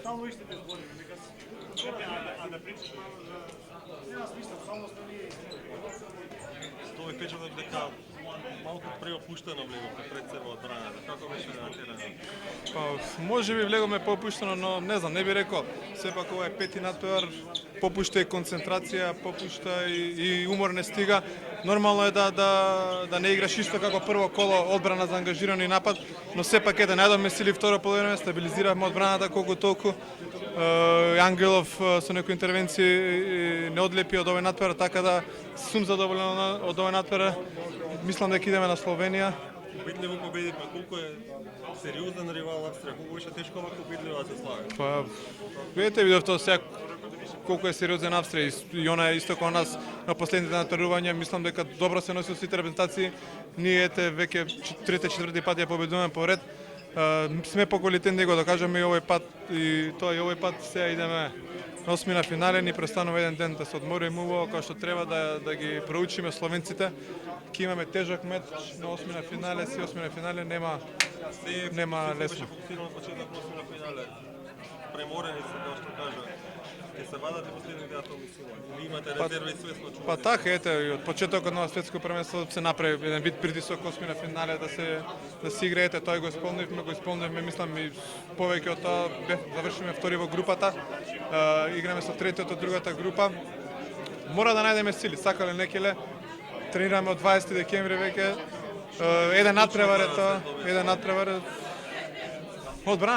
Стално истите зборови, нека се да причаш мало за нема смисла, само сме ние Тоа ви печаток дека малку преопуштено влеговте пред себе одбраната. Како беше натерано? Па, може би влегоме попуштено, но не знам, не би рекол. Сепак ова е пети натпревар, попушта и концентрација, попушта и умор не стига. Нормално е да не играш исто како прво коло одбрана за ангажирано и напад, но сепак најдовме сили второ половина, стабилизиравме одбраната колку толку. Ангелов со некои интервенции не одлепи од овој натпревар, така да сум задоволен од овој натпревар. Мислам дека идеме на Словенија. Убедливо победивме. Колку е сериозен ривал Австрија, колку беше тешко овако убедливо да се слага. Па, видовте сега колку е сериозен Австрија и она е исто како нас на последните натпреварувања. Мислам дека добро се носи од сите репрезентации. Ние веќе четврти пат ја победуваме поред. Сме поквалитетни, го докажаме и овој пат, и тоа и овој пат сега идеме на осмина финале, ни престанува еден ден да се одмориме убаво, како што треба да ги проучиме словенците. Ке имаме тежок меч на осмина финале, си осмина финале нема лесно. Беше фокусирано од почеток на осмина финале. Преморени се, како што кажа. Ќе се вадат и последните атоми сила. Или имате резерви свесно чувате? Па така, од почетокот на светско првенство се направи еден вид притисок осмина финале да се игра, тој го исполнивме, мислам и повеќе од тоа завршиме втори во групата. Играме со третиот од другата група. Мора да најдеме сили, сакале некеле. Тренираме од 20 декември веќе. Еден надпревар е тоа, одбраната.